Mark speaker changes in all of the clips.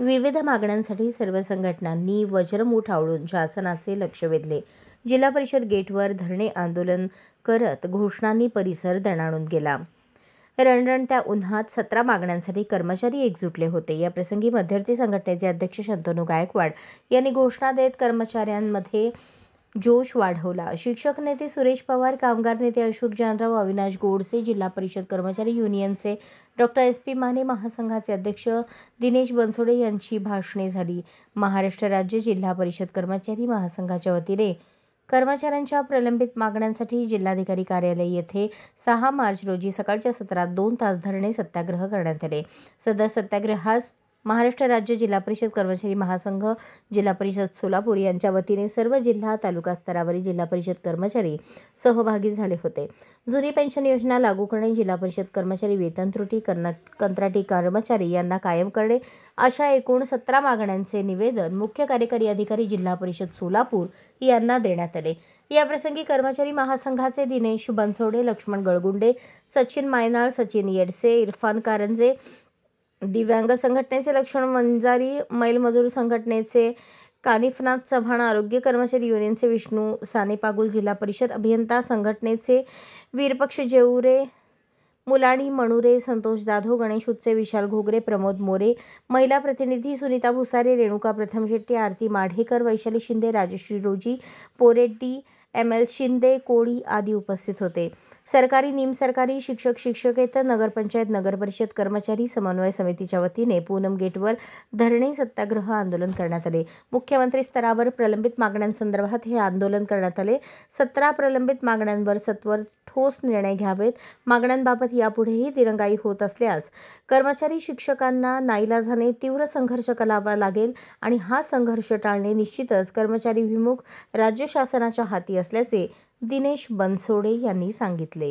Speaker 1: विविध मागण्यांसाठी सर्व संघटनांनी वज्रमूठ आवळून शासनाचे लक्ष वेधले। जिल्हा परिषद गेटवर धरणे आंदोलन करत घोषणांनी परिसर दणाणून गेला। रणरणत्या उन्हात 17 मागण्यांसाठी कर्मचारी एकजुटले होते। या प्रसंगी मध्यवर्ती संघटनेचे अध्यक्ष शंतनू गायकवाड यांनी घोषणा देत कर्मचाऱ्यांमध्ये जोश वाढवला। शिक्षक नेते सुरेश पवार, कामगार नेते अशोक जानराव, अविनाश गोडसे, जिल्हा परिषद कर्मचारी युनियनचे डॉक्टर SP माने, महासंघाचे अध्यक्ष दिनेश बनसोडे यांची भाषणे झाली। महाराष्ट्र राज्य जिल्हा परिषद कर्मचारी महासंघाच्या वतीने कर्मचाऱ्यांच्या प्रलंबित मागण्यांसाठी जिल्हाधिकारी कार्यालय येथे 6 मार्च रोजी सकाळच्या सत्रात 2 तास धरणे सत्याग्रह करण्यात आले। सदर सत्याग्रहास महाराष्ट्र राज्य जिल्हा परिषद कर्मचारी महासंघ, जिल्हा परिषद सोलापूर यांच्या वतीने सर्व जिल्हा तालुका स्तरावरील जिल्हा परिषद कर्मचारी सहभागी झाले होते। जुनी पेन्शन योजना लागू करणे, जिल्हा परिषद कर्मचारी वेतन त्रुटी, कंत्राटी कर्मचारी यांना कायम करणे अशा एकूण 17 मागण्यांचे निवेदन मुख्य कार्यकारी अधिकारी जिल्हा परिषद सोलापूर यांना देण्यात आले। या प्रसंगी कर्मचारी महासंघाचे दिनेश बनसोडे, लक्ष्मण गळगुंडे, सचिन मायनाळ, सचिन येडसे, इरफान कारंजे, दिव्यांग संघटनेचे लक्ष्मण मंजारी, मैलमजूर संघटनेचे कानिफनाथ चव्हाण, आरोग्य कर्मचारी युनियनचे विष्णू सानेपागुल, जिल्हा परिषद अभियंता संघटनेचे वीरपक्ष जेवरे, मुलाणी मणुरे, संतोष जाधव, गणेश उत्से, विशाल घोगरे, प्रमोद मोरे, महिला प्रतिनिधी सुनीता भुसारे, रेणुका प्रथम शेट्टी, आरती माढेकर, वैशाली शिंदे, राजश्री रोजी, पोरेड्डी, ML शिंदे, कोळी आदी उपस्थित होते। सरकारी, निमसरकारी, शिक्षक, शिक्षकेतर, नगरपंचायत, नगरपरिषद कर्मचारी समन्वय समितीच्या वतीने पूनम गेटवर धरणे सत्याग्रह आंदोलन करण्यात आले। मुख्यमंत्री स्तरावर प्रलंबित मागण्यांसंदर्भात हे आंदोलन करण्यात आले। 17 प्रलंबित मागण्यांवर सत्वर ठोस निर्णय घ्यावेत। मागण्यांबाबत यापुढेही दिरंगाई होत असल्यास कर्मचारी शिक्षकांना नाईलाजाने तीव्र संघर्ष करावा लागेल आणि हा संघर्ष टाळणे निश्चितच कर्मचारी विमुख राज्य शासनाच्या हाती असल्याचे दिनेश बनसोडे यांनी सांगितले।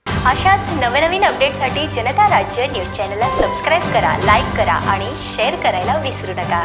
Speaker 2: अशाच नवनवीन अपडेटसाठी जनता राज्य न्यूज चॅनलला सबस्क्राइब करा, लाईक करा आणि शेअर करायला विसरू नका।